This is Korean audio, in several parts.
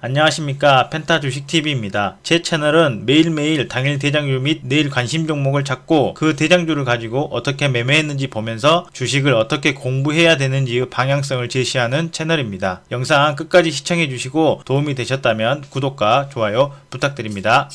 안녕하십니까, 펜타주식TV입니다. 제 채널은 매일매일 당일 대장주 및 내일 관심 종목을 찾고 그 대장주를 가지고 어떻게 매매했는지 보면서 주식을 어떻게 공부해야 되는지의 방향성을 제시하는 채널입니다. 영상 끝까지 시청해 주시고 도움이 되셨다면 구독과 좋아요 부탁드립니다.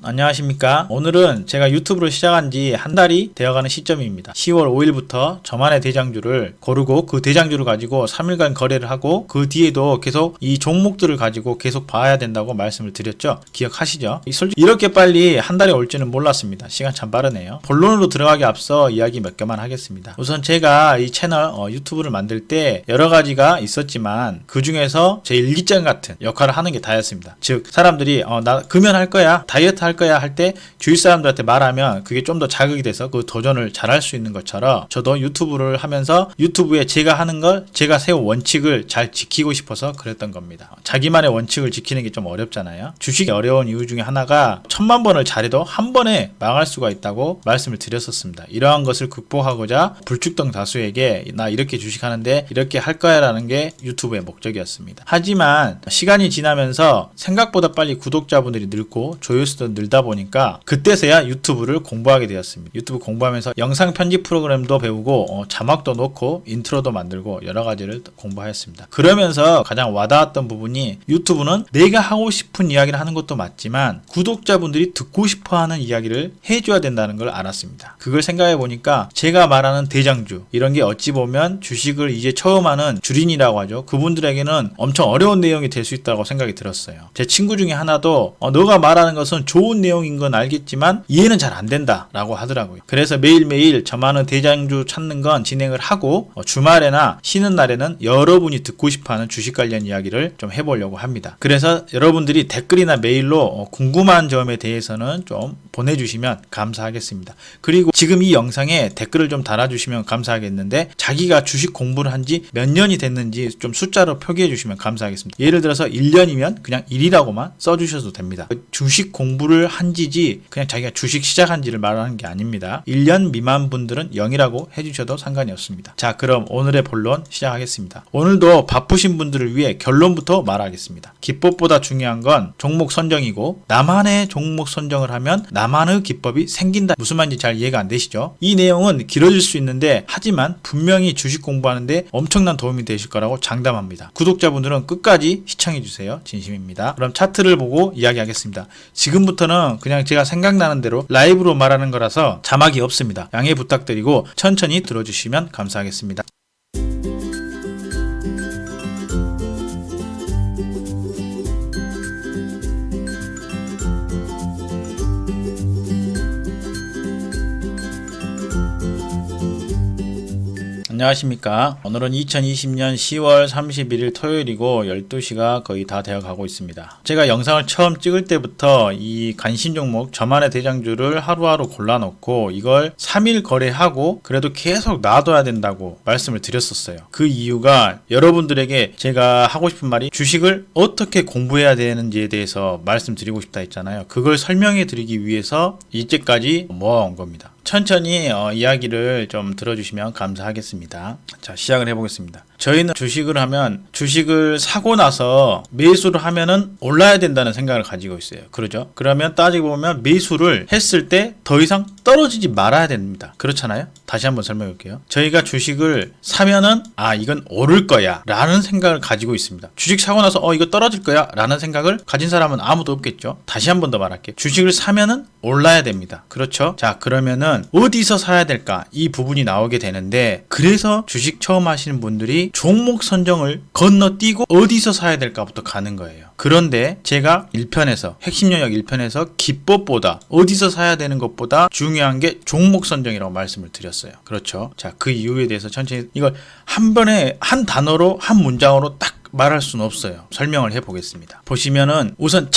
안녕하십니까. 오늘은 제가 유튜브를 시작한 지 한 달이 되어가는 시점입니다. 10월 5일부터 저만의 대장주를 고르고 그 대장주를 가지고 3일간 거래를 하고 그 뒤에도 계속 이 종목들을 가지고 계속 봐야 된다고 말씀을 드렸죠. 기억하시죠? 솔직히 이렇게 빨리 한 달이 올 줄은 몰랐습니다. 시간 참 빠르네요. 본론으로 들어가기 앞서 이야기 몇 개만 하겠습니다. 우선 제가 이 채널 유튜브를 만들 때 여러 가지가 있었지만 그 중에서 제 일기장 같은 역할을 하는 게 다였습니다. 즉 사람들이 나 금연할 거야, 다이어트 할 거야 할 때 주위 사람들한테 말하면 그게 좀 더 자극이 돼서 그 도전을 잘할 수 있는 것처럼 저도 유튜브를 하면서 유튜브에 제가 하는 걸 제가 세운 원칙을 잘 지키고 싶어서 그랬던 겁니다. 자기만의 원칙을 지키는 게 좀 어렵잖아요. 주식이 어려운 이유 중에 하나가 1000만 번을 잘해도 한 번에 망할 수가 있다고 말씀을 드렸었습니다. 이러한 것을 극복하고자 불특정 다수에게 나 이렇게 주식하는데 이렇게 할 거야 라는 게 유튜브의 목적이었습니다. 하지만 시간이 지나면서 생각보다 빨리 구독자분들이 늘고 조회수도 늘다 보니까 그때서야 유튜브를 공부하게 되었습니다. 유튜브 공부하면서 영상 편집 프로그램도 배우고 자막도 넣고 인트로도 만들고 여러 가지를 공부하였습니다. 그러면서 가장 와닿았던 부분이 유튜브는 내가 하고 싶은 이야기를 하는 것도 맞지만 구독자분들이 듣고 싶어하는 이야기를 해줘야 된다는 걸 알았습니다. 그걸 생각해 보니까 제가 말하는 대장주 이런 게 어찌 보면 주식을 이제 처음 하는 주린이라고 하죠. 그분들에게는 엄청 어려운 내용이 될 수 있다고 생각이 들었어요. 제 친구 중에 하나도 너가 말하는 것은 좋은 내용인 건 알겠지만 이해는 잘 안 된다 라고 하더라고요. 그래서 매일매일 저만의 대장주 찾는 건 진행을 하고 주말에나 쉬는 날에는 여러분이 듣고 싶어하는 주식 관련 이야기를 좀 해보려고 합니다. 그래서 여러분들이 댓글이나 메일로 궁금한 점에 대해서는 좀 보내주시면 감사하겠습니다. 그리고 지금 이 영상에 댓글을 좀 달아주시면 감사하겠는데 자기가 주식 공부를 한 지 몇 년이 됐는지 좀 숫자로 표기해 주시면 감사하겠습니다. 예를 들어서 1년이면 그냥 1이라고만 써주셔도 됩니다. 주식 공부를 한 지지 그냥 자기가 주식 시작한 지를 말하는 게 아닙니다. 1년 미만 분들은 0이라고 해주셔도 상관이 없습니다. 자, 그럼 오늘의 본론 시작하겠습니다. 오늘도 바쁘신 분들을 위해 결론부터 말하겠습니다. 기법보다 중요한 건 종목 선정이고 나만의 종목 선정을 하면 나만의 기법이 생긴다. 무슨 말인지 잘 이해가 안 되시죠? 이 내용은 길어질 수 있는데 하지만 분명히 주식 공부하는데 엄청난 도움이 되실 거라고 장담합니다. 구독자분들은 끝까지 시청해주세요. 진심입니다. 그럼 차트를 보고 이야기하겠습니다. 지금부터는 그냥 제가 생각나는 대로 라이브로 말하는 거라서 자막이 없습니다. 양해 부탁드리고 천천히 들어주시면 감사하겠습니다. 안녕하십니까. 오늘은 2020년 10월 31일 토요일이고 12시가 거의 다 되어 가고 있습니다. 제가 영상을 처음 찍을 때부터 이 관심 종목 저만의 대장주를 하루하루 골라놓고 이걸 3일 거래하고 그래도 계속 놔둬야 된다고 말씀을 드렸었어요. 그 이유가 여러분들에게 제가 하고 싶은 말이 주식을 어떻게 공부해야 되는지에 대해서 말씀드리고 싶다 했잖아요. 그걸 설명해 드리기 위해서 이제까지 모아온 겁니다. 천천히 이야기를 좀 들어주시면 감사하겠습니다. 자, 시작을 해보겠습니다. 저희는 주식을 하면 주식을 사고 나서 매수를 하면은 올라야 된다는 생각을 가지고 있어요. 그러죠? 그러면 따지고 보면 매수를 했을 때 더 이상 떨어지지 말아야 됩니다. 그렇잖아요? 다시 한번 설명해 볼게요. 저희가 주식을 사면은 이건 오를 거야 라는 생각을 가지고 있습니다. 주식 사고 나서 이거 떨어질 거야 라는 생각을 가진 사람은 아무도 없겠죠. 다시 한번 더 말할게요. 주식을 사면은 올라야 됩니다. 그렇죠? 자, 그러면은 어디서 사야 될까? 이 부분이 나오게 되는데 그래서 주식 처음 하시는 분들이 종목 선정을 건너뛰고 어디서 사야 될까부터 가는 거예요. 그런데 제가 1편에서 핵심 영역 1편에서 기법보다 어디서 사야 되는 것보다 중요한 게 종목 선정이라고 말씀을 드렸어요. 그렇죠? 자, 그 이유에 대해서 천천히 이걸 한 번에 한 단어로 한 문장으로 딱 말할 수는 없어요. 설명을 해보겠습니다. 보시면은 우선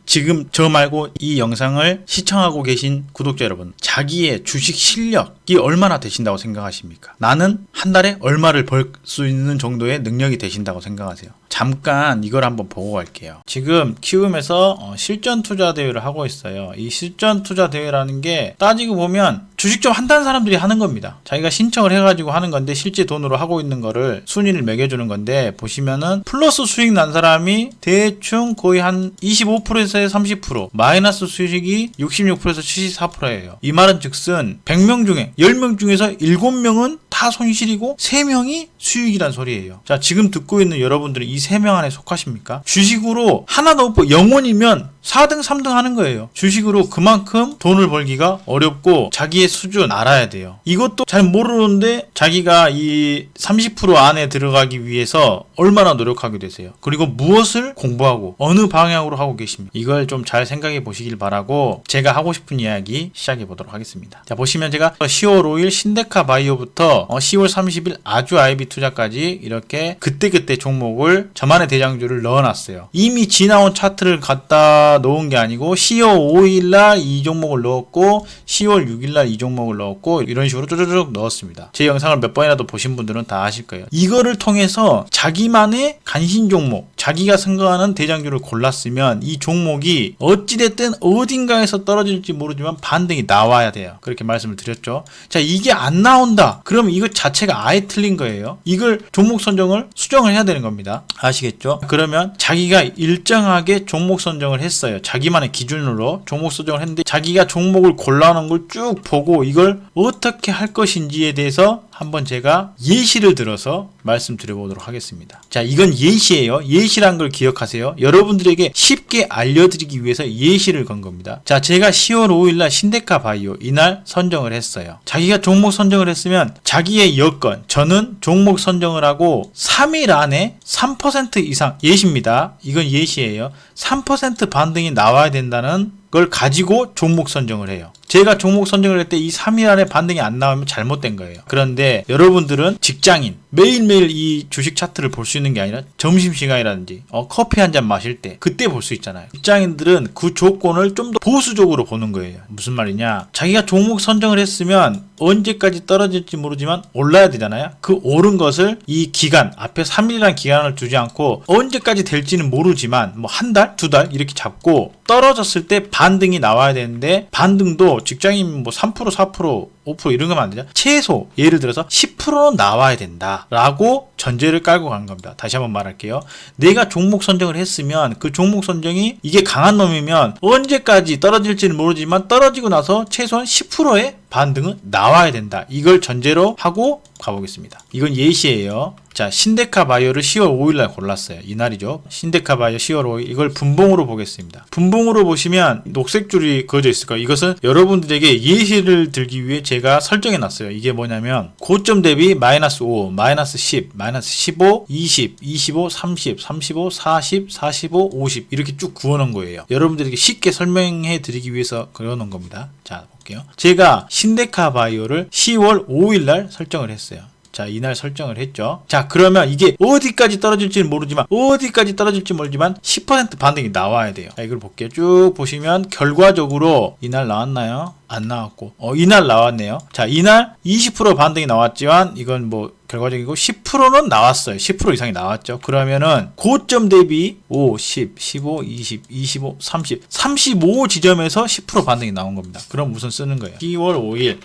지금 저 말고 이 영상을 시청하고 계신 구독자 여러분, 자기의 주식 실력이 얼마나 되신다고 생각하십니까? 나는 한 달에 얼마를 벌 수 있는 정도의 능력이 되신다고 생각하세요? 잠깐 이걸 한번 보고 갈게요. 지금 키움에서 실전 투자 대회를 하고 있어요. 이 실전 투자 대회라는 게 따지고 보면 주식 좀 한다는 사람들이 하는 겁니다. 자기가 신청을 해가지고 하는 건데 실제 돈으로 하고 있는 거를 순위를 매겨주는 건데, 보시면은 플러스 수익 난 사람이 대충 거의 한 25%에서 30%, 마이너스 수익이 66%에서 74%예요. 이 말은 즉슨 100명 중에 10명 중에서 7명은 다 손실이고 3명이 수익이란 소리예요. 자, 지금 듣고 있는 여러분들은 이 3명 안에 속하십니까? 주식으로 하나도 없고 0원이면 4등 3등 하는 거예요. 주식으로 그만큼 돈을 벌기가 어렵고 자기의 수준 알아야 돼요. 이것도 잘 모르는데 자기가 이 30% 안에 들어가기 위해서 얼마나 노력하게 되세요. 그리고 무엇을 공부하고 어느 방향으로 하고 계십니까? 이걸 좀 잘 생각해 보시길 바라고, 제가 하고 싶은 이야기 시작해 보도록 하겠습니다. 자, 보시면 제가 10월 5일 신데카 바이오부터 10월 30일 아주 IB 투자까지 이렇게 그때그때 종목을 저만의 대장주를 넣어놨어요. 이미 지나온 차트를 갖다 놓은 게 아니고 10월 5일날 이 종목을 넣었고 10월 6일날 이 종목을 넣었고 이런 식으로 쪼쪼쪼 넣었습니다. 제 영상을 몇 번이라도 보신 분들은 다 아실 거예요. 이거를 통해서 자기만의 간신 종목, 자기가 생각하는 대장주를 골랐으면 이 종목이 어찌됐든 어딘가에서 떨어질지 모르지만 반등이 나와야 돼요. 그렇게 말씀을 드렸죠. 자, 이게 안 나온다. 그러면 이거 자체가 아예 틀린 거예요. 이걸 종목 선정을 수정을 해야 되는 겁니다. 아시겠죠? 그러면 자기가 일정하게 종목 선정을 했어요. 자기만의 기준으로 종목 선정을 했는데, 자기가 종목을 골라놓은 걸 쭉 보고 이걸 어떻게 할 것인지에 대해서 한번 제가 예시를 들어서 말씀드려보도록 하겠습니다. 자, 이건 예시예요. 예시란 걸 기억하세요. 여러분들에게 쉽게 알려드리기 위해서 예시를 건 겁니다. 자, 제가 10월 5일날 신데카 바이오 이날 선정을 했어요. 자기가 종목 선정을 했으면 자기의 여건, 저는 종목 선정을 하고 3일 안에 3% 이상, 예시입니다. 이건 예시예요. 3% 반등이 나와야 된다는 걸 가지고 종목 선정을 해요. 제가 종목 선정을 할 때 이 3일 안에 반등이 안 나오면 잘못된 거예요. 그런데 여러분들은 직장인, 매일매일 이 주식 차트를 볼 수 있는 게 아니라 점심시간이라든지 커피 한 잔 마실 때 그때 볼 수 있잖아요. 직장인들은 그 조건을 좀 더 보수적으로 보는 거예요. 무슨 말이냐, 자기가 종목 선정을 했으면 언제까지 떨어질지 모르지만 올라야 되잖아요. 그 오른 것을 이 기간, 앞에 3일이라는 기간을 두지 않고 언제까지 될지는 모르지만 뭐 한 달, 두 달 이렇게 잡고 떨어졌을 때 반등이 나와야 되는데, 반등도 직장인 뭐 3%, 4%, 5% 이런 거면 안 되죠. 최소 예를 들어서 10%는 나와야 된다라고 전제를 깔고 간 겁니다. 다시 한번 말할게요. 내가 종목 선정을 했으면 그 종목 선정이 이게 강한 놈이면 언제까지 떨어질지는 모르지만 떨어지고 나서 최소한 10%의 반등은 나와야 된다. 이걸 전제로 하고 가보겠습니다. 이건 예시예요. 자, 신데카 바이오를 10월 5일날 골랐어요. 이날이죠. 신데카 바이오 10월 5일. 이걸 분봉으로 보겠습니다. 분봉으로 보시면 녹색 줄이 그어져 있을 거예요. 이것은 여러분들에게 예시를 들기 위해 제가 설정해 놨어요. 이게 뭐냐면 고점 대비 마이너스 5, 마이너스 10, 마이너스 15, 20, 25, 30, 35, 40, 45, 50 이렇게 쭉 그어놓은 거예요. 여러분들에게 쉽게 설명해 드리기 위해서 그어놓은 겁니다. 자, 볼게요. 제가 신데카 바이오를 10월 5일날 설정을 했어요. 자, 이날 설정을 했죠. 자, 그러면 이게 어디까지 떨어질지는 모르지만 10% 반등이 나와야 돼요. 자, 이걸 볼게요. 쭉 보시면 결과적으로 이날 나왔나요? 안 나왔고 이날 나왔네요. 자, 이날 20% 반등이 나왔지만 이건 뭐 결과적이고 10%는 나왔어요. 10% 이상이 나왔죠. 그러면은 고점 대비 5, 10, 15, 20, 25, 30, 35 지점에서 10% 반등이 나온 겁니다. 그럼 우선 쓰는 거예요. 10월 5일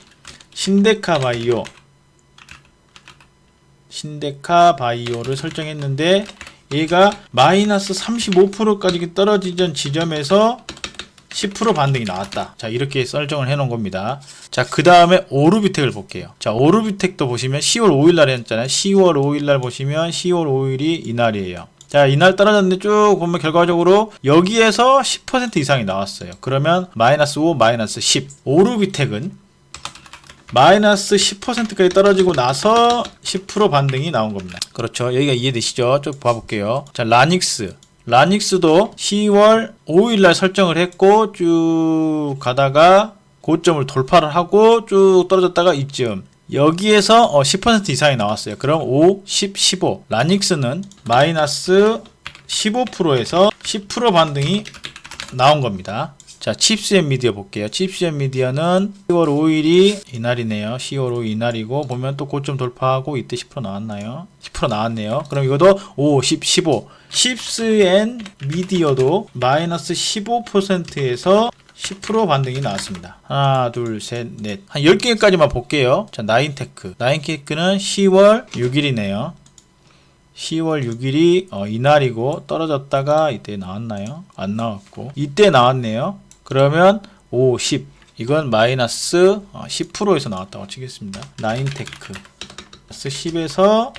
신데카 바이오를 설정했는데 얘가 마이너스 35%까지 떨어지던 지점에서 10% 반등이 나왔다. 자, 이렇게 설정을 해놓은 겁니다. 자, 그 다음에 오르비텍을 볼게요. 자, 오르비텍도 보시면 10월 5일날 했잖아요. 10월 5일날 보시면 10월 5일이 이날이에요. 자, 이날 떨어졌는데 쭉 보면 결과적으로 여기에서 10% 이상이 나왔어요. 그러면 마이너스 5, 마이너스 10. 오르비텍은 마이너스 10%까지 떨어지고 나서 10% 반등이 나온 겁니다. 그렇죠. 여기가 이해되시죠? 쭉 봐볼게요. 자, 라닉스도 10월 5일날 설정을 했고 쭉 가다가 고점을 돌파를 하고 쭉 떨어졌다가 이쯤 여기에서 10% 이상이 나왔어요. 그럼 5, 10, 15. 라닉스는 마이너스 15%에서 10% 반등이 나온 겁니다. 자, 칩스앤미디어 볼게요. 칩스앤미디어는 10월 5일이 이날이네요. 10월 5일 이날이고 보면 또 고점 돌파하고 이때 10% 나왔나요? 10% 나왔네요. 그럼 이것도 5, 10, 15. 칩스앤미디어도 마이너스 15%에서 10% 반등이 나왔습니다. 하나, 둘, 셋, 넷. 한 10개까지만 볼게요. 자, 나인테크. 나인테크는 10월 6일이네요. 10월 6일이 이날이고 떨어졌다가 이때 나왔나요? 안 나왔고 이때 나왔네요. 그러면 5, 10 이건 마이너스 10%에서 나왔다고 치겠습니다. 나인테크 10에서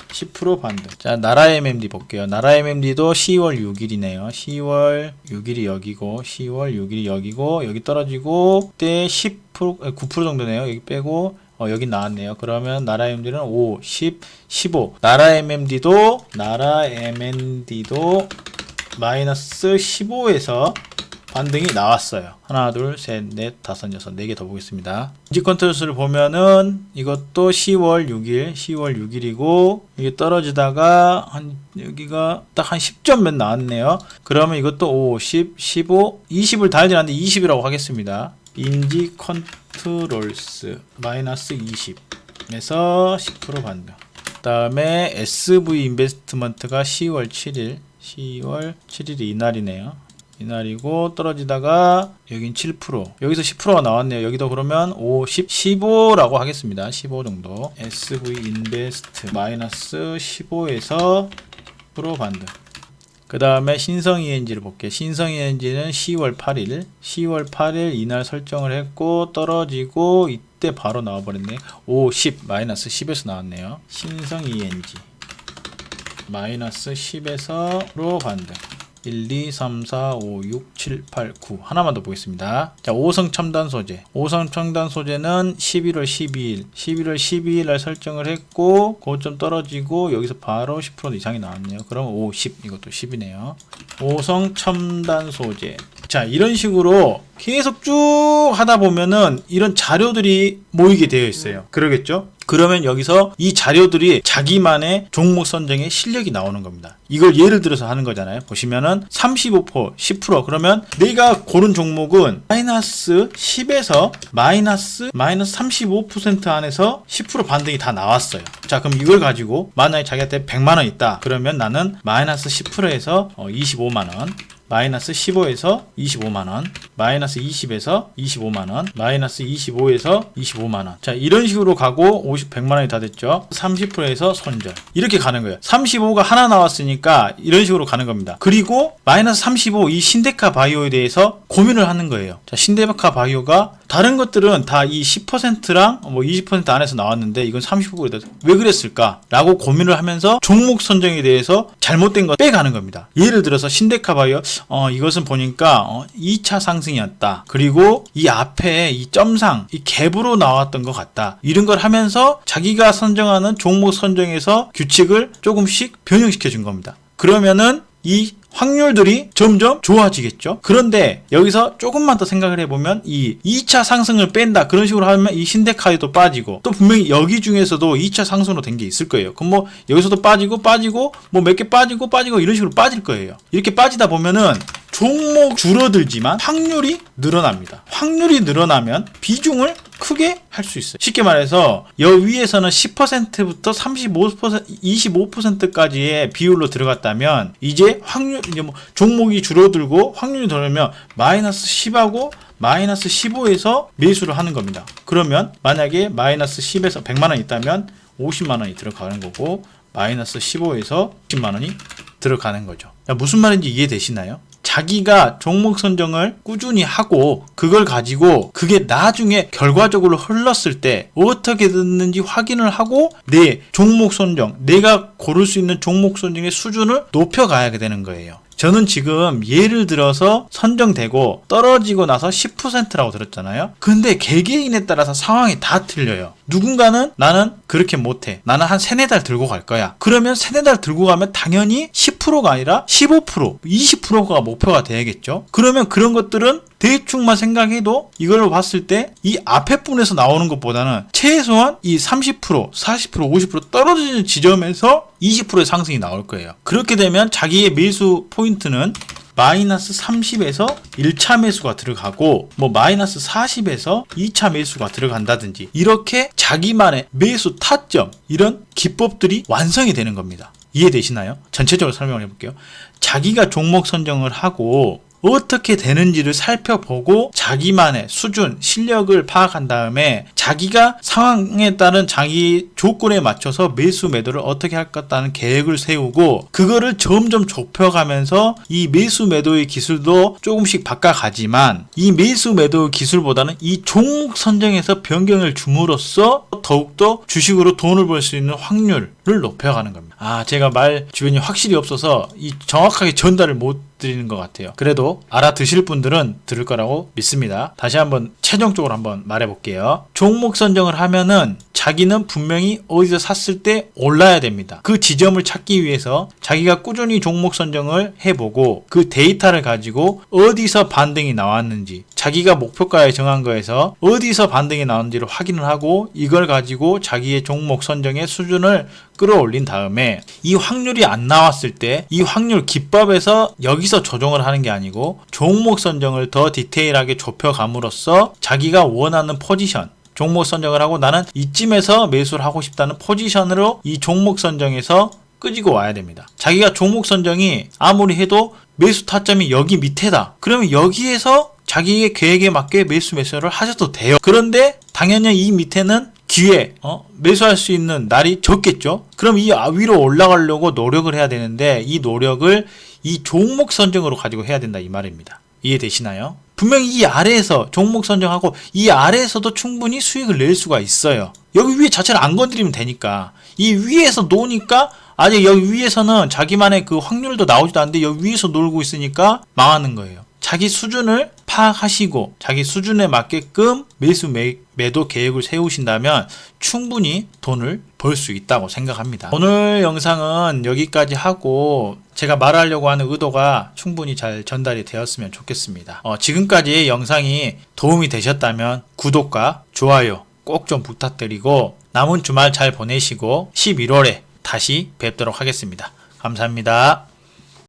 10% 반등. 자, 나라 MMD 볼게요. 나라 MMD도 10월 6일이네요. 10월 6일이 여기고 10월 6일이 여기고 여기 떨어지고 그때 10% 9% 정도네요. 여기 빼고 여기 나왔네요. 그러면 나라 MMD는 5, 10, 15. 나라 MMD도 마이너스 15에서 반등이 나왔어요. 하나, 둘, 셋, 넷, 다섯, 여섯, 4개 더 보겠습니다. 인지 컨트롤스를 보면은 이것도 10월 6일이고 이게 떨어지다가 여기가 딱 한 10점 몇 나왔네요. 그러면 이것도 5, 10, 15, 20을 달지 않는데 20이라고 하겠습니다. 인지 컨트롤스 마이너스 20에서 10% 반등. 그 다음에 SV 인베스트먼트가 10월 7일이 이날이네요. 이날이고 떨어지다가 여긴 7% 여기서 10%가 나왔네요. 여기도 그러면 5, 10, 15라고 하겠습니다. 15 정도. SV 인베스트 마이너스 15에서 10% 반등. 그 다음에 신성 ENG를 볼게요. 신성 ENG는 10월 8일 이날 설정을 했고 떨어지고 이때 바로 나와버렸네. 5, 10 마이너스 10에서 나왔네요. 신성 ENG 마이너스 10에서 10% 반등. 1, 2, 3, 4, 5, 6, 7, 8, 9 하나만 더 보겠습니다. 자, 오성첨단 소재. 오성첨단 소재는 11월 12일 날 설정을 했고 고점 떨어지고 여기서 바로 10% 이상이 나왔네요. 그럼 5, 10 이것도 10이네요. 오성첨단 소재. 자, 이런 식으로 계속 쭉 하다 보면은 이런 자료들이 모이게 되어 있어요. 그러겠죠? 그러면 여기서 이 자료들이 자기만의 종목 선정의 실력이 나오는 겁니다. 이걸 예를 들어서 하는 거잖아요. 보시면은 35%, 10% 그러면 내가 고른 종목은 마이너스 10에서 마이너스 35% 안에서 10% 반등이 다 나왔어요. 자, 그럼 이걸 가지고 만약에 자기한테 100만원 있다. 그러면 나는 마이너스 10%에서 25만원 마이너스 15에서 25만원, 마이너스 20에서 25만원, 마이너스 25에서 25만원. 자, 이런 식으로 가고 100만원이 다 됐죠. 30%에서 손절. 이렇게 가는 거예요. 35가 하나 나왔으니까 이런 식으로 가는 겁니다. 그리고 마이너스 35, 이 신데카 바이오에 대해서 고민을 하는 거예요. 자, 신데카 바이오가 다른 것들은 다 이 10%랑 20% 안에서 나왔는데 이건 35%에 대해서 왜 그랬을까? 라고 고민을 하면서 종목 선정에 대해서 잘못된 거 빼가는 겁니다. 예를 들어서 신데카 바이오 이것은 보니까 2차 상승이었다. 그리고 이 앞에 이 점상, 이 갭으로 나왔던 것 같다. 이런 걸 하면서 자기가 선정하는 종목 선정에서 규칙을 조금씩 변형시켜 준 겁니다. 그러면은 이 확률들이 점점 좋아지겠죠. 그런데 여기서 조금만 더 생각을 해보면 이 2차 상승을 뺀다 그런 식으로 하면 이 신데카에도 빠지고 또 분명히 여기 중에서도 2차 상승으로 된 게 있을 거예요. 그럼 뭐 여기서도 빠지고 뭐 몇 개 빠지고 이런 식으로 빠질 거예요. 이렇게 빠지다 보면은 종목 줄어들지만 확률이 늘어납니다. 확률이 늘어나면 비중을 크게 할 수 있어요. 쉽게 말해서 여기 위에서는 10%부터 25%까지의 비율로 들어갔다면 이제 뭐 종목이 줄어들고 확률이 늘어나면 마이너스 10하고 마이너스 15에서 매수를 하는 겁니다. 그러면 만약에 마이너스 10에서 100만원 있다면 50만원이 들어가는 거고 마이너스 15에서 10만원이 들어가는 거죠. 무슨 말인지 이해되시나요? 자기가 종목 선정을 꾸준히 하고 그걸 가지고 그게 나중에 결과적으로 흘렀을 때 어떻게 됐는지 확인을 하고 내 종목 선정, 내가 고를 수 있는 종목 선정의 수준을 높여가야 되는 거예요. 저는 지금 예를 들어서 선정되고 떨어지고 나서 10%라고 들었잖아요. 근데 개개인에 따라서 상황이 다 틀려요. 누군가는 나는 그렇게 못해. 나는 한 3-4달 들고 갈 거야. 그러면 3-4달 들고 가면 당연히 10%가 아니라 15%, 20%가 목표가 돼야겠죠. 그러면 그런 것들은 대충만 생각해도 이걸로 봤을 때 이 앞에 분에서 나오는 것보다는 최소한 이 30%, 40%, 50% 떨어지는 지점에서 20%의 상승이 나올 거예요. 그렇게 되면 자기의 매수 포인트는 마이너스 30에서 1차 매수가 들어가고 뭐 마이너스 40에서 2차 매수가 들어간다든지 이렇게 자기만의 매수 타점 이런 기법들이 완성이 되는 겁니다. 이해되시나요? 전체적으로 설명을 해볼게요. 자기가 종목 선정을 하고 어떻게 되는지를 살펴보고 자기만의 수준, 실력을 파악한 다음에 자기가 상황에 따른 자기 조건에 맞춰서 매수 매도를 어떻게 할 것다는 계획을 세우고 그거를 점점 좁혀가면서 이 매수 매도의 기술도 조금씩 바꿔가지만 이 매수 매도 기술보다는 이 종목 선정에서 변경을 줌으로써 더욱더 주식으로 돈을 벌 수 있는 확률을 높여가는 겁니다. 제가 말 주변이 확실히 없어서 이 정확하게 전달을 못 드리는 것 같아요. 그래도 알아드실 분들은 들을 거라고 믿습니다. 다시 한번 최종적으로 한번 말해볼게요. 종목 선정을 하면은 자기는 분명히 어디서 샀을 때 올라야 됩니다. 그 지점을 찾기 위해서 자기가 꾸준히 종목 선정을 해보고 그 데이터를 가지고 어디서 반등이 나왔는지 자기가 목표가에 정한 거에서 어디서 반등이 나왔는지를 확인을 하고 이걸 가지고 자기의 종목 선정의 수준을 끌어올린 다음에 이 확률이 안 나왔을 때 이 확률 기법에서 여기서 조정을 하는 게 아니고 종목 선정을 더 디테일하게 좁혀감으로써 자기가 원하는 포지션 종목 선정을 하고 나는 이쯤에서 매수를 하고 싶다는 포지션으로 이 종목 선정에서 끄지고 와야 됩니다. 자기가 종목 선정이 아무리 해도 매수 타점이 여기 밑에다. 그러면 여기에서 자기의 계획에 맞게 매수를 하셔도 돼요. 그런데 당연히 이 밑에는 기회, 매수할 수 있는 날이 적겠죠. 그럼 이 위로 올라가려고 노력을 해야 되는데 이 노력을 이 종목 선정으로 가지고 해야 된다 이 말입니다. 이해되시나요? 분명히 이 아래에서 종목 선정하고 이 아래에서도 충분히 수익을 낼 수가 있어요. 여기 위에 자체를 안 건드리면 되니까. 이 위에서 노니까 아직 여기 위에서는 자기만의 그 확률도 나오지도 않는데 여기 위에서 놀고 있으니까 망하는 거예요. 자기 수준을 파악하시고 자기 수준에 맞게끔 매도 계획을 세우신다면 충분히 돈을 벌 수 있다고 생각합니다. 오늘 영상은 여기까지 하고 제가 말하려고 하는 의도가 충분히 잘 전달이 되었으면 좋겠습니다. 지금까지 영상이 도움이 되셨다면 구독과 좋아요 꼭 좀 부탁드리고 남은 주말 잘 보내시고 11월에 다시 뵙도록 하겠습니다. 감사합니다.